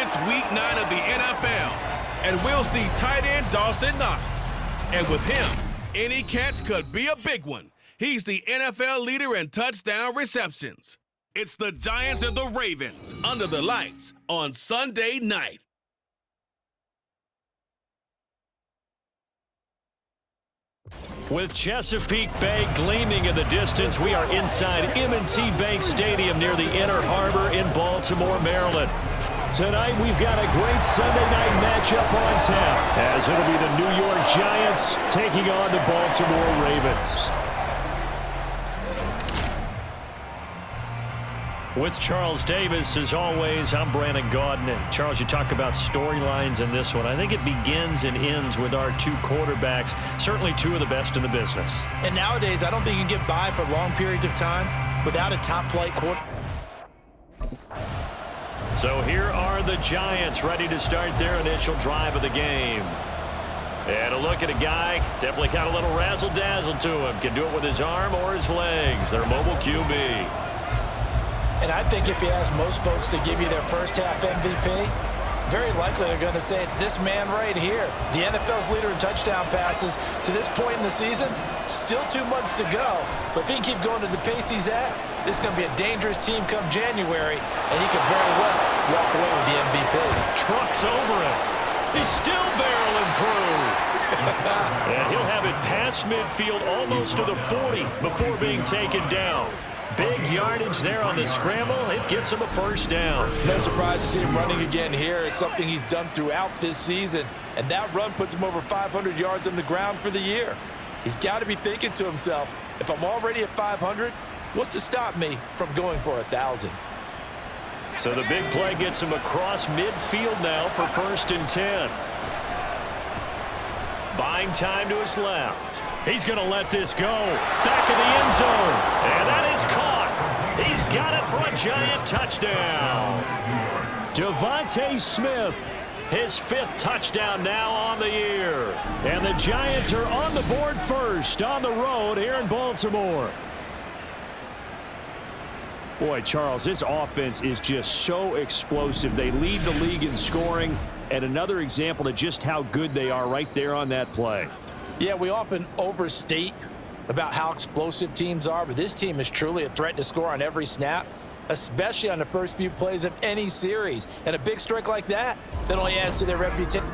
It's Week 9 of the NFL, and we'll see tight end Dawson Knox. And with him, any catch could be a big one. He's the NFL leader in touchdown receptions. It's the Giants and the Ravens under the lights on Sunday night. With Chesapeake Bay gleaming in the distance, we are inside M&T Bank Stadium near the Inner Harbor in Baltimore, Maryland. Tonight, we've got a great Sunday night matchup on tap, as it'll be the New York Giants taking on the Baltimore Ravens. With Charles Davis, as always, I'm Brandon Gaudin. And Charles, you talk about storylines in this one. I think it begins and ends with our two quarterbacks, certainly two of the best in the business. And nowadays, I don't think you can get by for long periods of time without a top-flight quarterback. So here are the Giants ready to start their initial drive of the game. And a look at a guy, definitely got a little razzle-dazzle to him. Can do it with his arm or his legs. Their mobile QB. And I think if you ask most folks to give you their first half MVP, very likely they're going to say it's this man right here. The NFL's leader in touchdown passes to this point in the season. Still 2 months to go. But if he can keep going at the pace he's at, this is going to be a dangerous team come January, and he could very well walk away with the MVP. Trucks over him. He's still barreling through. And he'll have it past midfield almost to the 40 before being taken down. Big yardage there on the scramble. It gets him a first down. No surprise to see him running again here. It's something he's done throughout this season. And that run puts him over 500 yards on the ground for the year. He's got to be thinking to himself, if I'm already at 500, what's to stop me from going for 1,000? So the big play gets him across midfield now for 1st and 10. Buying time to his left. He's going to let this go. Back in the end zone. And that is caught. He's got it for a Giant touchdown. Devontae Smith, his 5th touchdown now on the year. And the Giants are on the board first on the road here in Baltimore. Boy, Charles, this offense is just so explosive. They lead the league in scoring. And another example of just how good they are right there on that play. Yeah, we often overstate about how explosive teams are, but this team is truly a threat to score on every snap, especially on the first few plays of any series. And a big strike like that only adds to their reputation.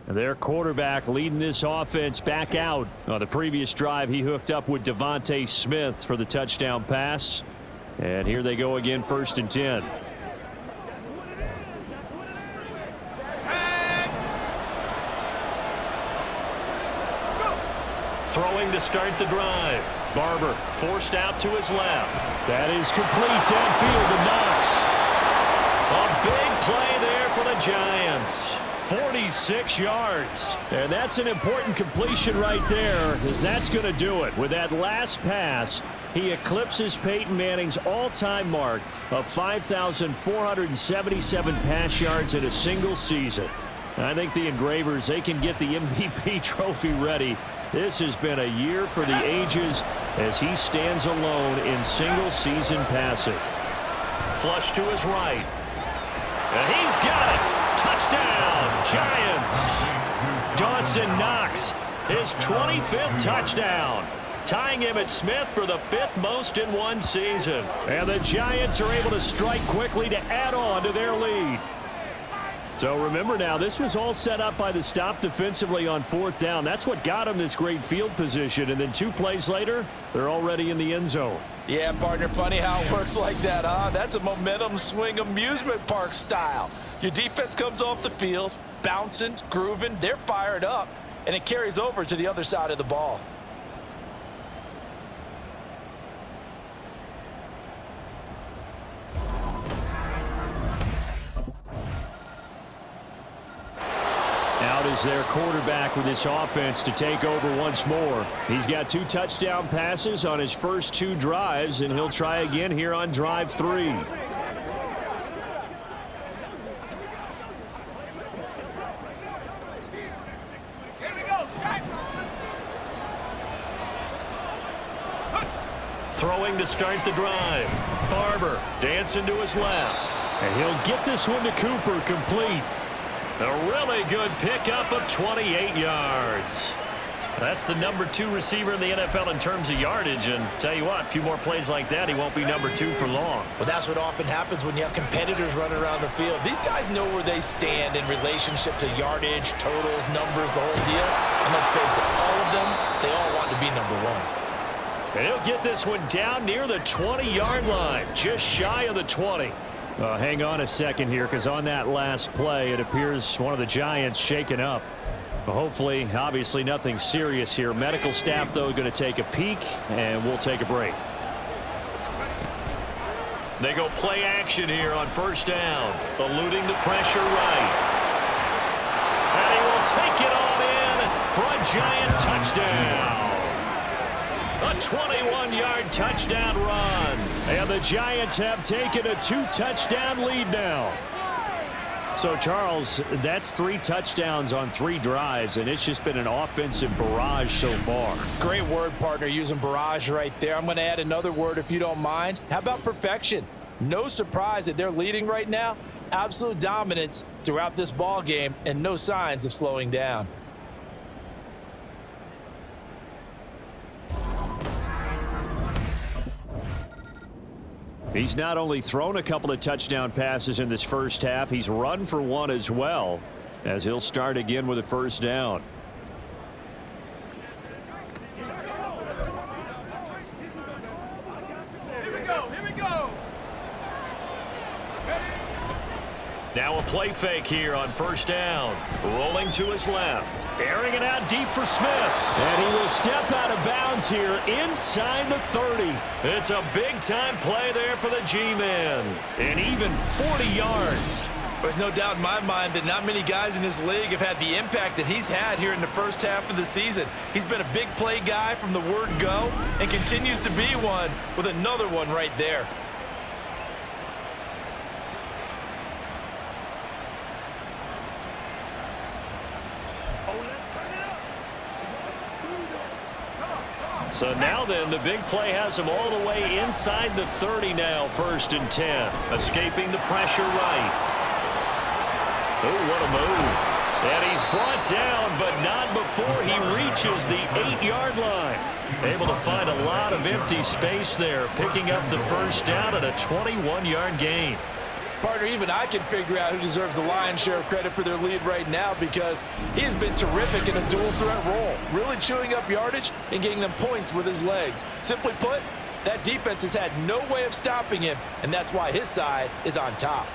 Their quarterback leading this offense back out. On the previous drive, he hooked up with Devontae Smith for the touchdown pass. And here they go again, 1st and 10. Throwing to start the drive. Barber forced out to his left. That is complete downfield to Knox. A big play there for the Giants. 46 yards. And that's an important completion right there, because that's going to do it. With that last pass, he eclipses Peyton Manning's all-time mark of 5,477 pass yards in a single season. I think the Engravers, they can get the MVP trophy ready. This has been a year for the ages as he stands alone in single-season passing. Flush to his right. And he's got it. Touchdown, Giants. Dawson Knox, his 25th touchdown, tying him at Smith for the 5th most in one season. And the Giants are able to strike quickly to add on to their lead. So remember now, this was all set up by the stop defensively on 4th down. That's what got them this great field position. And then 2 plays later, they're already in the end zone. Yeah, partner, funny how it works like that, huh? That's a momentum swing amusement park style. Your defense comes off the field, bouncing, grooving, they're fired up, and it carries over to the other side of the ball. Out is their quarterback with this offense to take over once more. He's got 2 touchdown passes on his first 2 drives, and he'll try again here on drive 3. Throwing to start the drive. Barber dancing to his left. And he'll get this one to Cooper, complete. A really good pickup of 28 yards. That's the number 2 receiver in the NFL in terms of yardage. And tell you what, a few more plays like that, he won't be number 2 for long. Well, that's what often happens when you have competitors running around the field. These guys know where they stand in relationship to yardage, totals, numbers, the whole deal. And let's face it, all of them, they all want to be number 1. And he'll get this one down near the 20-yard line, just shy of the 20. Hang on a second here, because on that last play, it appears one of the Giants shaken up. Hopefully, obviously, nothing serious here. Medical staff, though, going to take a peek, and we'll take a break. They go play action here on first down, eluding the pressure right. And he will take it on in for a Giant touchdown. A 21-yard touchdown run. And the Giants have taken a 2-touchdown lead now. So, Charles, that's 3 touchdowns on 3 drives, and it's just been an offensive barrage so far. Great word, partner, using barrage right there. I'm going to add another word if you don't mind. How about perfection? No surprise that they're leading right now. Absolute dominance throughout this ball game and no signs of slowing down. He's not only thrown a couple of touchdown passes in this first half, he's run for 1 as well, as he'll start again with a first down. Here we go. Now a play fake here on first down. Rolling to his left. Airing it out deep for Smith. And he will step out of bounds here inside the 30. It's a big-time play there for the G-Man. And even 40 yards. There's no doubt in my mind that not many guys in this league have had the impact that he's had here in the first half of the season. He's been a big play guy from the word go and continues to be one with another one right there. So now then, the big play has him all the way inside the 30 now, 1st and 10. Escaping the pressure right. Oh, what a move. And he's brought down, but not before he reaches the 8-yard line. Able to find a lot of empty space there, picking up the first down at a 21-yard gain. Partner, even I can figure out who deserves the lion's share of credit for their lead right now because he has been terrific in a dual threat role, really chewing up yardage and getting them points with his legs. Simply put, that defense has had no way of stopping him, and that's why his side is on top.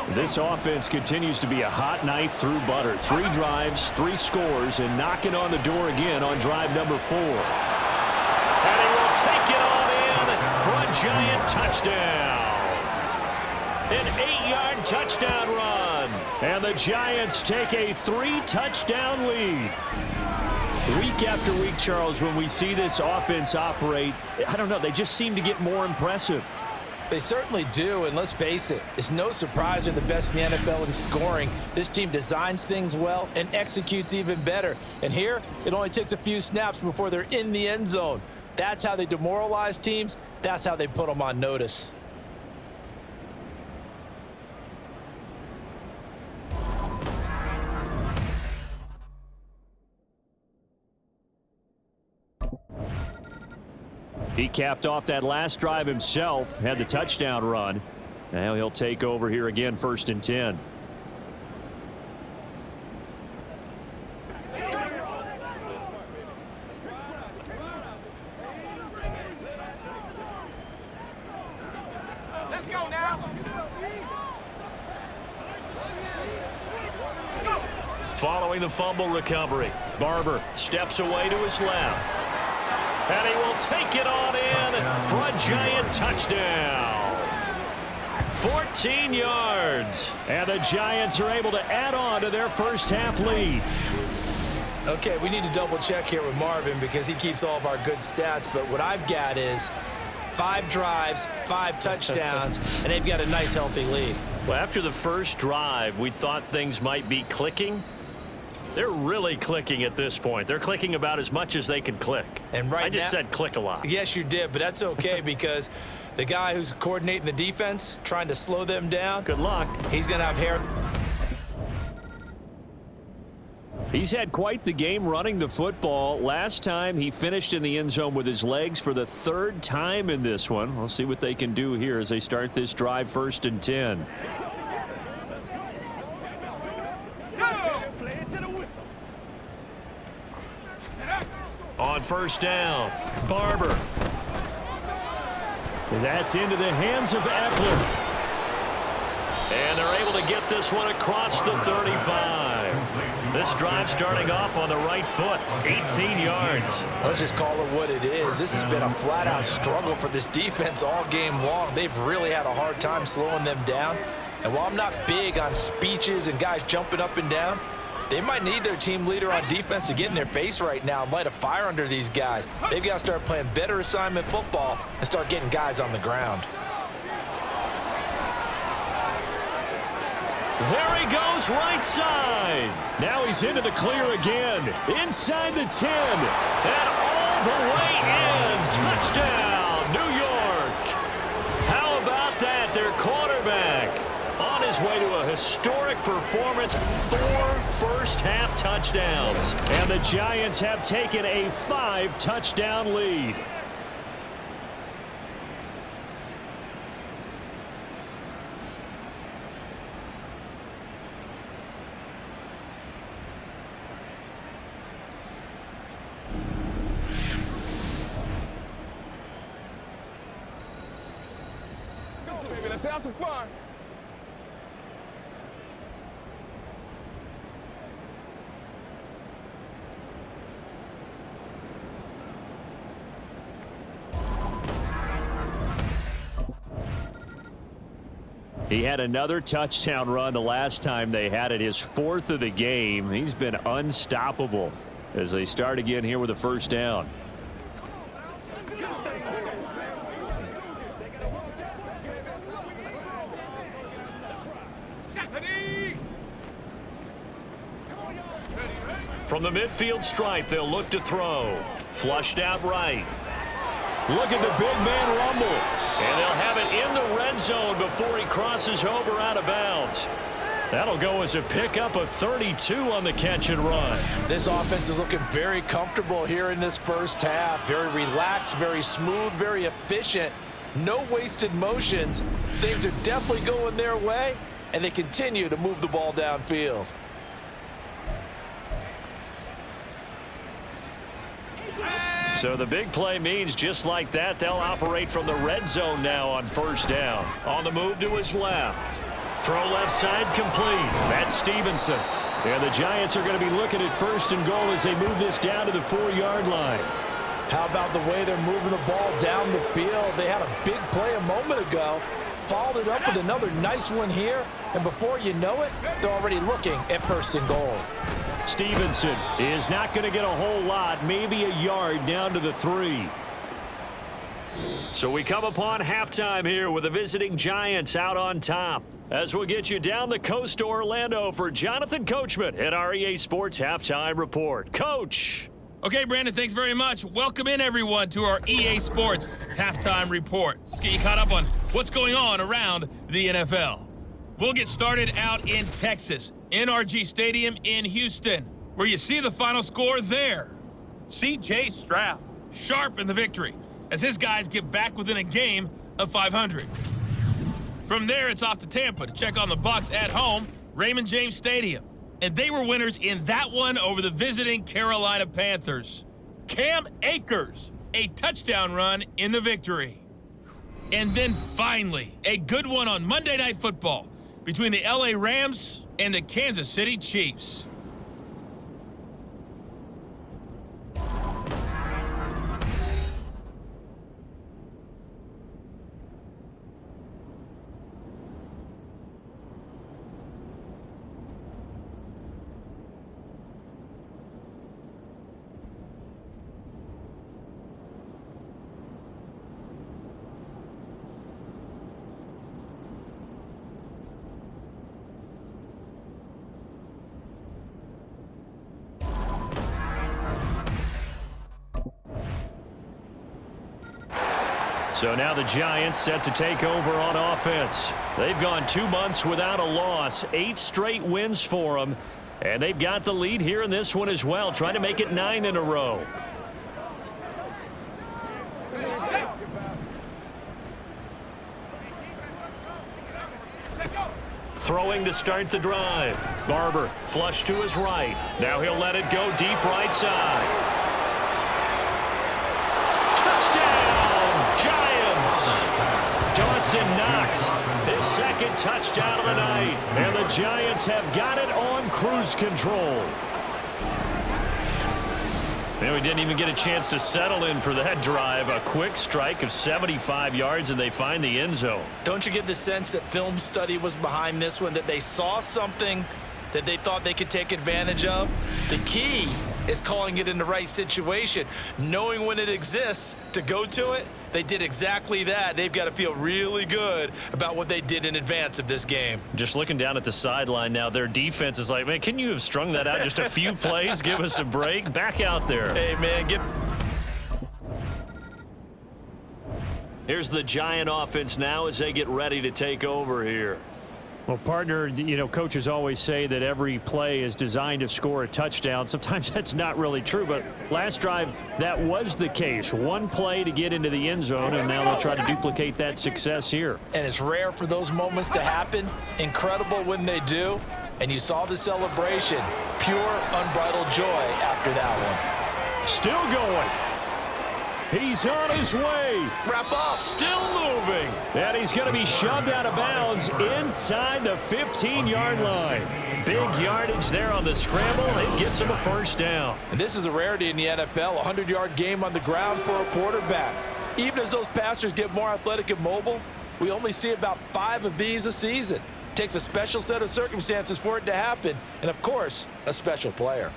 This offense continues to be a hot knife through butter. 3 drives, 3 scores, and knocking on the door again on drive number 4. And he will take it on in for a Giant touchdown. An 8-yard touchdown run. And the Giants take a 3-touchdown lead. Week after week, Charles, when we see this offense operate, I don't know, they just seem to get more impressive. They certainly do, and let's face it, it's no surprise they're the best in the NFL in scoring. This team designs things well and executes even better. And here, it only takes a few snaps before they're in the end zone. That's how they demoralize teams. That's how they put them on notice. He capped off that last drive himself, had the touchdown run. Now he'll take over here again, 1st and 10. Let's go now. Following the fumble recovery, Barber steps away to his left. And he will take it on in for a Giant touchdown. 14 yards. And the Giants are able to add on to their first half lead. Okay, we need to double check here with Marvin because he keeps all of our good stats. But what I've got is 5 drives, 5 touchdowns, and they've got a nice healthy lead. Well, after the first drive, we thought things might be clicking. They're really clicking at this point. They're clicking about as much as they can click. And right I just said click a lot. Yes, you did, but that's okay because the guy who's coordinating the defense, trying to slow them down. Good luck. He's going to have hair. He's had quite the game running the football. Last time he finished in the end zone with his legs for the third time in this one. We'll see what they can do here as they start this drive 1st and 10. On 1st down, Barber. That's into the hands of Eckler. And they're able to get this one across the 35. This drive starting off on the right foot, 18 yards. Let's just call it what it is. This has been a flat-out struggle for this defense all game long. They've really had a hard time slowing them down. And while I'm not big on speeches and guys jumping up and down, they might need their team leader on defense to get in their face right now and light a fire under these guys. They've got to start playing better assignment football and start getting guys on the ground. There he goes, right side. Now he's into the clear again. Inside the 10. And all the way in. Touchdown, New York. How about that? Their quarterback on his way to a historic performance. 4 first-half touchdowns. And the Giants have taken a 5-touchdown lead. Let's have some fun. He had another touchdown run the last time they had it, his 4th of the game. He's been unstoppable as they start again here with a 1st down. From the midfield stripe, they'll look to throw. Flushed out right. Look at the big man rumble. And they'll have it in the red zone before he crosses over out of bounds. That'll go as a pickup of 32 on the catch and run. This offense is looking very comfortable here in this first half. Very relaxed, very smooth, very efficient. No wasted motions. Things are definitely going their way, and they continue to move the ball downfield. So the big play means just like that, they'll operate from the red zone now on 1st down. On the move to his left. Throw left side complete. That's Stevenson. And the Giants are going to be looking at 1st and goal as they move this down to the 4-yard line. How about the way they're moving the ball down the field? They had a big play a moment ago. Followed it up with another nice one here. And before you know it, they're already looking at 1st and goal. Stevenson is not going to get a whole lot, maybe a yard down to the 3. So we come upon halftime here with the visiting Giants out on top. As we'll get you down the coast to Orlando for Jonathan Coachman at our EA Sports Halftime Report. Coach. Okay, Brandon, thanks very much. Welcome in, everyone, to our EA Sports Halftime Report. Let's get you caught up on what's going on around the NFL. We'll get started out in Texas, NRG Stadium in Houston, where you see the final score there. C.J. Stroud, sharp in the victory, as his guys get back within a game of 500. From there, it's off to Tampa to check on the Bucs at home, Raymond James Stadium. And they were winners in that one over the visiting Carolina Panthers. Cam Akers, a touchdown run in the victory. And then finally, a good one on Monday Night Football between the LA Rams and the Kansas City Chiefs. So now the Giants set to take over on offense. They've gone 2 months without a loss, 8 straight wins for them, and they've got the lead here in this one as well, trying to make it 9 in a row. Throwing to start the drive. Barber flush to his right. Now he'll let it go deep right side. Touchdown, Giants! Dawson Knox, his second touchdown of the night. And the Giants have got it on cruise control. And we didn't even get a chance to settle in for that drive. A quick strike of 75 yards, and they find the end zone. Don't you get the sense that film study was behind this one, that they saw something that they thought they could take advantage of? The key is calling it in the right situation, knowing when it exists to go to it. They did exactly that. They've got to feel really good about what they did in advance of this game. Just looking down at the sideline now, their defense is like, man, can you have strung that out just a few plays? Give us a break. Back out there. Hey, man, Here's the Giant offense now as they get ready to take over here. Well, partner, you know, coaches always say that every play is designed to score a touchdown. Sometimes that's not really true, but last drive, that was the case. One play to get into the end zone, and now they'll try to duplicate that success here. And it's rare for those moments to happen. Incredible when they do. And you saw the celebration. Pure, unbridled joy after that one. Still going. He's on his way. Wrap up. Still moving. And he's going to be shoved out of bounds inside the 15-yard line. Big yardage there on the scramble. It gets him a first down. And this is a rarity in the NFL, a 100-yard game on the ground for a quarterback. Even as those passers get more athletic and mobile, we only see about 5 of these a season. It takes a special set of circumstances for it to happen, and, of course, a special player.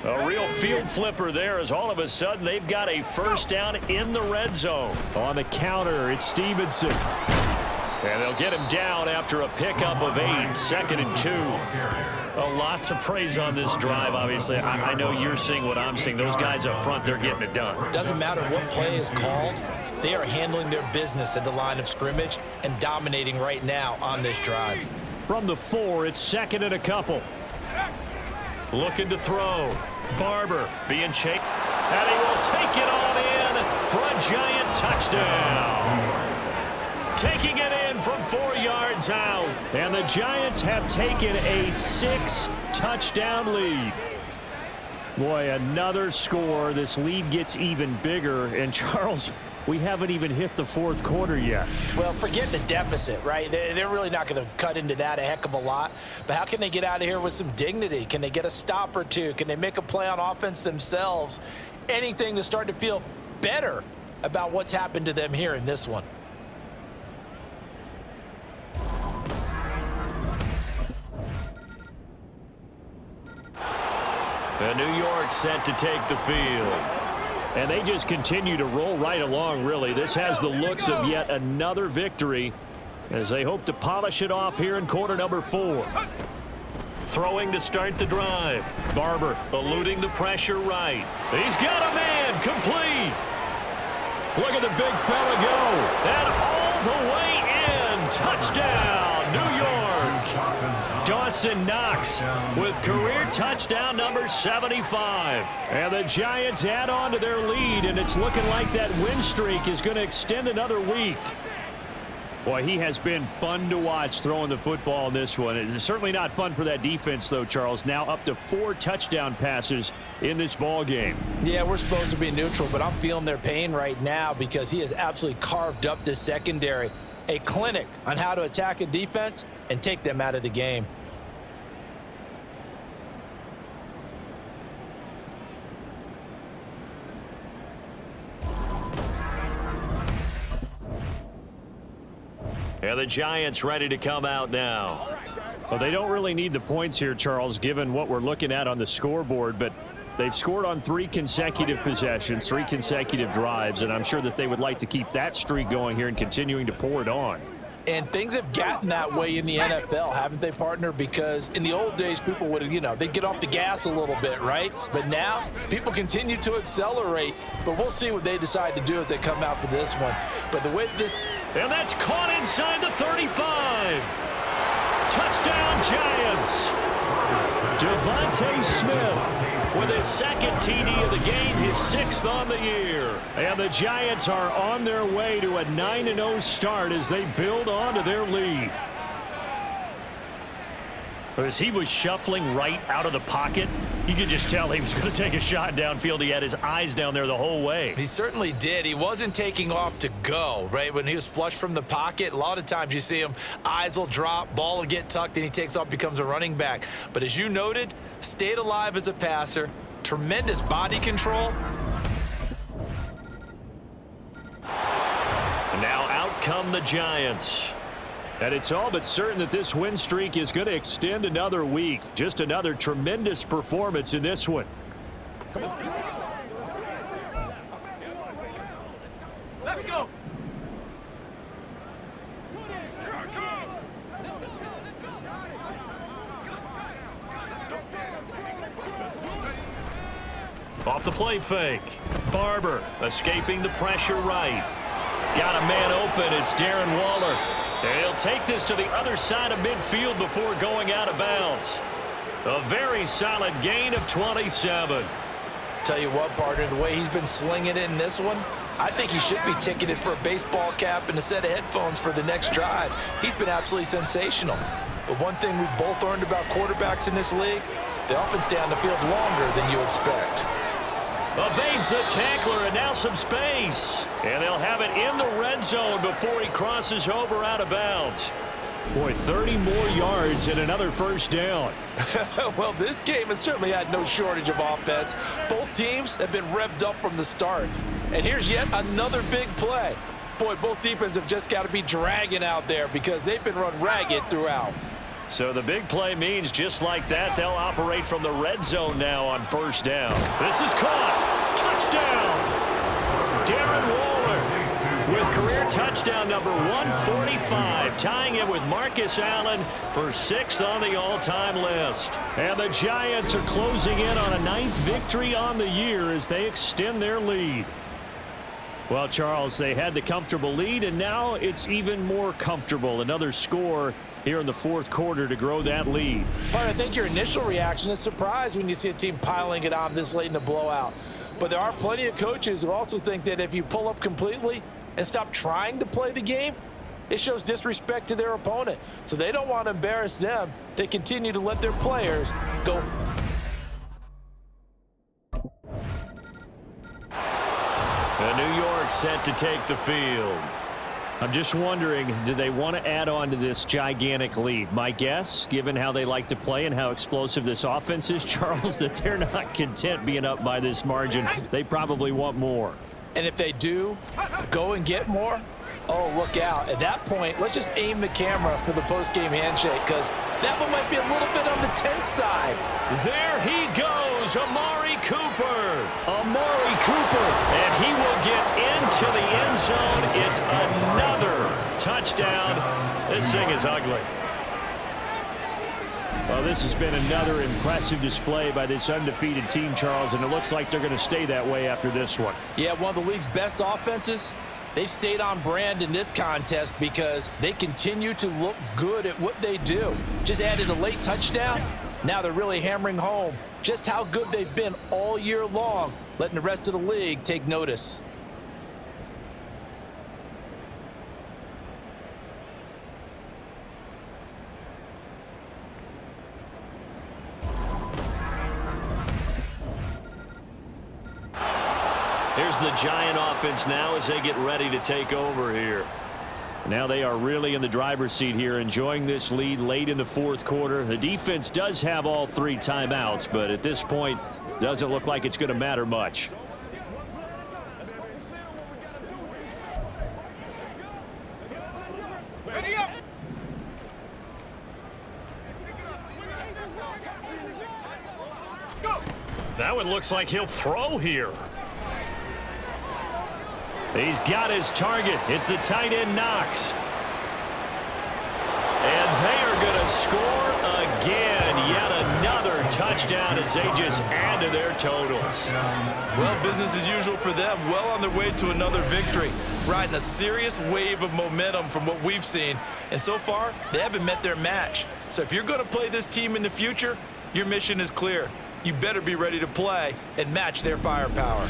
A real field flipper there as all of a sudden they've got a first down in the red zone. On the counter, it's Stevenson. And they'll get him down after a pickup of 8, 2nd and 2. A lot to praise on this drive, obviously. I know you're seeing what I'm seeing. Those guys up front, they're getting it done. Doesn't matter what play is called. They are handling their business at the line of scrimmage and dominating right now on this drive. From the 4, it's 2nd and a couple. Looking to throw. Barber being chased. And he will take it on in for a Giant touchdown. Taking it in from 4 yards out. And the Giants have taken a 6-touchdown lead. Boy, another score. This lead gets even bigger. And Charles, we haven't even hit the 4th quarter yet. Well, forget the deficit, right? They're really not going to cut into that a heck of a lot. But how can they get out of here with some dignity? Can they get a stop or two? Can they make a play on offense themselves? Anything to start to feel better about what's happened to them here in this one. And New York set to take the field. And they just continue to roll right along, really. This has the looks of yet another victory as they hope to polish it off here in quarter number 4. Throwing to start the drive. Barber eluding the pressure right. He's got a man complete. Look at the big fella go. And all the way in. Touchdown, New York. Dawson Knox with career touchdown number 75. And the Giants add on to their lead, and it's looking like that win streak is going to extend another week. Boy, he has been fun to watch throwing the football in this one. It's certainly not fun for that defense, though, Charles. Now up to 4 touchdown passes in this ball game. Yeah, we're supposed to be neutral, but I'm feeling their pain right now because he has absolutely carved up this secondary. A clinic on how to attack a defense and take them out of the game. And the Giants ready to come out now. Well, they don't really need the points here, Charles, given what we're looking at on the scoreboard, but They've scored on 3 consecutive possessions, 3 consecutive drives, and I'm sure that they would like to keep that streak going here and continuing to pour it on. And things have gotten that way in the NFL, haven't they, partner? Because in the old days, people would, they'd get off the gas a little bit, right? But now, people continue to accelerate. But we'll see what they decide to do as they come out for this one. But the way that this... And that's caught inside the 35. Touchdown, Giants. Devontae Smith with his second TD of the game, his 6th on the year. And the Giants are on their way to a 9-0 start as they build on to their lead. As he was shuffling right out of the pocket, you could just tell he was going to take a shot downfield. He had his eyes down there the whole way. He certainly did. He wasn't taking off to go, right? When he was flushed from the pocket, a lot of times you see him, eyes will drop, ball will get tucked, and he takes off, becomes a running back. But as you noted, stayed alive as a passer, tremendous body control. And now out come the Giants. And it's all but certain that this win streak is going to extend another week. Just another tremendous performance in this one. Let's go. Off the play fake. Barber escaping the pressure right. Got a man open. It's Darren Waller. He'll take this to the other side of midfield before going out of bounds. A very solid gain of 27. Tell you what, partner, the way he's been slinging it in this one, I think he should be ticketed for a baseball cap and a set of headphones for the next drive. He's been absolutely sensational. But one thing we've both learned about quarterbacks in this league, they often stay on the field longer than you expect. Evades the tackler, and now some space. And they'll have it in the red zone before he crosses over out of bounds. Boy, 30 more yards and another first down. Well, this game has certainly had no shortage of offense. Both teams have been revved up from the start. And here's yet another big play. Boy, both defenses have just got to be dragging out there because they've been run ragged throughout. So the big play means just like that, they'll operate from the red zone now on first down. This is caught. Touchdown. Darren Waller with career touchdown number 145, tying it with Marcus Allen for 6th on the all-time list. And the Giants are closing in on a 9th victory on the year as they extend their lead. Well, Charles, they had the comfortable lead, and now it's even more comfortable. Another score here in the 4th quarter to grow that lead. But I think your initial reaction is surprise when you see a team piling it on this late in the blowout. But there are plenty of coaches who also think that if you pull up completely and stop trying to play the game, it shows disrespect to their opponent. So they don't want to embarrass them. They continue to let their players go. And New York set to take the field. I'm just wondering, do they want to add on to this gigantic lead? My guess, given how they like to play and how explosive this offense is, Charles, that they're not content being up by this margin. They probably want more. And if they do go and get more, oh, look out. At that point, let's just aim the camera for the post-game handshake because that one might be a little bit on the tense side. There he goes, Amari Cooper. Amari Cooper. And he will get into the end zone. It's another touchdown. This thing is ugly. Well, this has been another impressive display by this undefeated team, Charles, and it looks like they're going to stay that way after this one. Yeah, one of the league's best offenses. They've stayed on brand in this contest because they continue to look good at what they do. Just added a late touchdown. Now they're really hammering home just how good they've been all year long, letting the rest of the league take notice. Here's the Giant offense now as they get ready to take over here. Now they are really in the driver's seat here, enjoying this lead late in the 4th quarter. The defense does have all 3 timeouts, but at this point, doesn't look like it's going to matter much. Ready up. Go. That one looks like he'll throw here. He's got his target. It's the tight end Knox. And they are going to score again. Yet another touchdown as they just add to their totals. Well, business as usual for them. Well on their way to another victory. Riding a serious wave of momentum from what we've seen. And so far, they haven't met their match. So if you're going to play this team in the future, your mission is clear. You better be ready to play and match their firepower.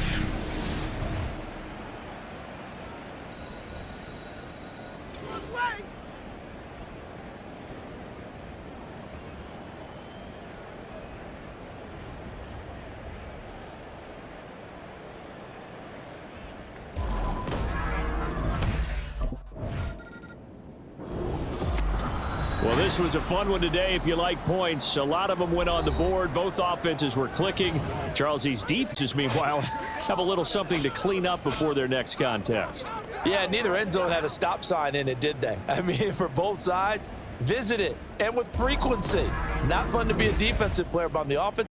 Well, this was a fun one today if you like points. A lot of them went on the board. Both offenses were clicking. Charles, these defenses, meanwhile, have a little something to clean up before their next contest. Yeah, neither end zone had a stop sign in it, did they? I mean, for both sides, visit it, and with frequency. Not fun to be a defensive player, but on the offense.